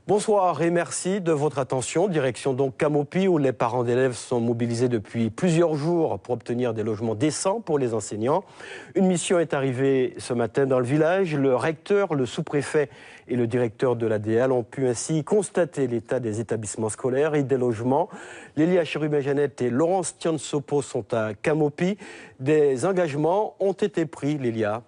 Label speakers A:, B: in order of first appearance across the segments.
A: Bonsoir et merci de votre attention. Direction donc Camopi où les parents d'élèves sont mobilisés depuis plusieurs jours pour obtenir des logements décents pour les enseignants. Une mission est arrivée ce matin dans le village. Le recteur, le sous-préfet et le directeur de l'ADL ont pu ainsi constater l'état des établissements scolaires et des logements. Lélia Cherubin-Jeannette et Laurence Tiansopo sont à Camopi. Des engagements ont été pris, Lélia.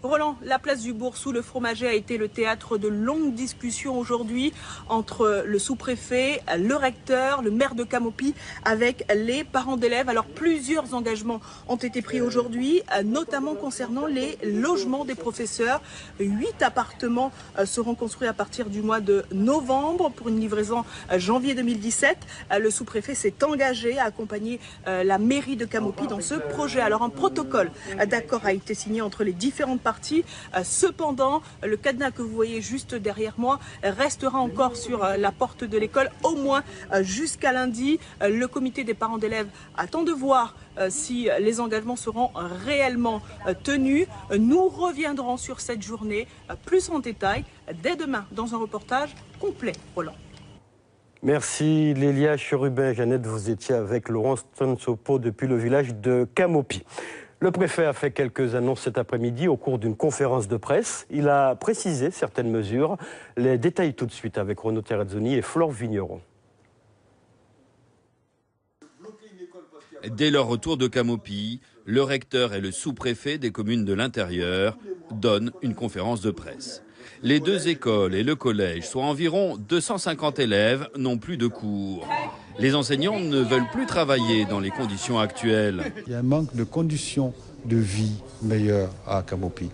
B: Roland, la place du Bourg sous le Fromager a été le théâtre de longues discussions aujourd'hui entre le sous-préfet, le recteur, le maire de Camopi avec les parents d'élèves. Alors plusieurs engagements ont été pris aujourd'hui, notamment concernant les logements des professeurs. 8 appartements seront construits à partir du mois de novembre pour une livraison janvier 2017. Le sous-préfet s'est engagé à accompagner la mairie de Camopi dans ce projet. Alors un protocole d'accord a été signé entre les différentes parties. Cependant, le cadenas que vous voyez juste derrière moi restera encore sur la porte de l'école, au moins jusqu'à lundi. Le comité des parents d'élèves attend de voir si les engagements seront réellement tenus. Nous reviendrons sur cette journée plus en détail dès demain dans un reportage complet. Roland.
A: Merci Lélia Cherubin-Jeannette, vous étiez avec Laurence Tiansopo depuis le village de Camopi. Le préfet a fait quelques annonces cet après-midi au cours d'une conférence de presse. Il a précisé certaines mesures. Les détails tout de suite avec Renaud Terrazzoni et Flore Vigneron.
C: Dès leur retour de Camopi, le recteur et le sous-préfet des communes de l'intérieur donnent une conférence de presse. Les deux écoles et le collège, soit environ 250 élèves, n'ont plus de cours. Les enseignants ne veulent plus travailler dans les conditions actuelles.
D: Il y a un manque de conditions de vie meilleures à Camopi.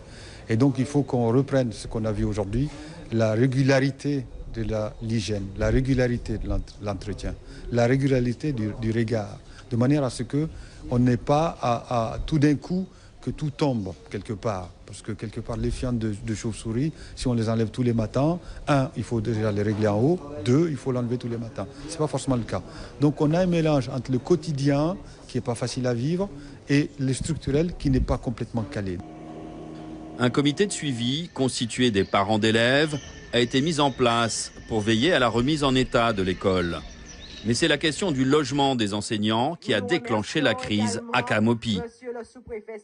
D: Et donc il faut qu'on reprenne ce qu'on a vu aujourd'hui, la régularité de l'hygiène, la régularité de l'entretien, la régularité du regard, de manière à ce qu'on n'ait pas à tout d'un coup que tout tombe quelque part. Parce que quelque part, les fientes de chauve-souris, si on les enlève tous les matins, 1, il faut déjà les régler en haut, 2, il faut l'enlever tous les matins. Ce n'est pas forcément le cas. Donc on a un mélange entre le quotidien, qui n'est pas facile à vivre, et le structurel, qui n'est pas complètement calé.
C: Un comité de suivi, constitué des parents d'élèves, a été mis en place pour veiller à la remise en état de l'école. Mais c'est la question du logement des enseignants qui a déclenché la crise à Camopi.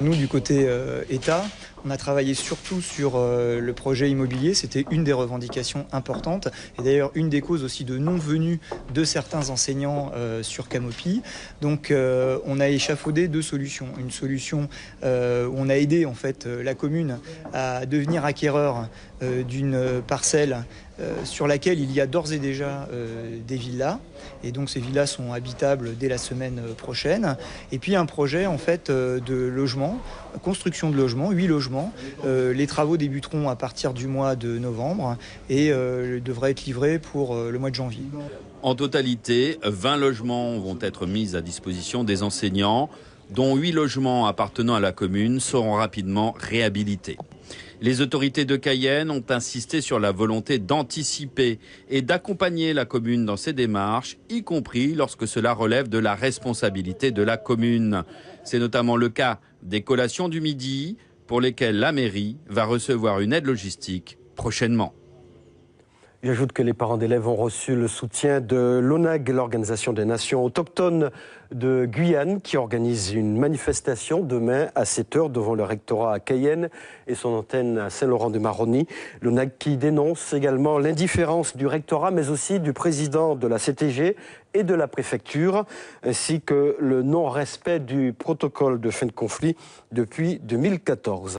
E: Nous, du côté État, on a travaillé surtout sur le projet immobilier. C'était une des revendications importantes. Et d'ailleurs, une des causes aussi de non-venue de certains enseignants sur Camopi. Donc, on a échafaudé 2 solutions. Une solution où on a aidé en fait la commune à devenir acquéreur d'une parcelle sur laquelle il y a d'ores et déjà des villas. Et donc ces villas sont habitables dès la semaine prochaine. Et puis un projet en fait de logement, construction de logements, 8 logements. Les travaux débuteront à partir du mois de novembre et devraient être livrés pour le mois de janvier.
C: En totalité, 20 logements vont être mis à disposition des enseignants, dont 8 logements appartenant à la commune seront rapidement réhabilités. Les autorités de Cayenne ont insisté sur la volonté d'anticiper et d'accompagner la commune dans ses démarches, y compris lorsque cela relève de la responsabilité de la commune. C'est notamment le cas des collations du midi, pour lesquelles la mairie va recevoir une aide logistique prochainement.
A: J'ajoute que les parents d'élèves ont reçu le soutien de l'ONAG, l'Organisation des Nations Autochtones de Guyane, qui organise une manifestation demain à 7h devant le rectorat à Cayenne et son antenne à Saint-Laurent-de-Maroni. L'ONAG qui dénonce également l'indifférence du rectorat, mais aussi du président de la CTG et de la préfecture, ainsi que le non-respect du protocole de fin de conflit depuis 2014.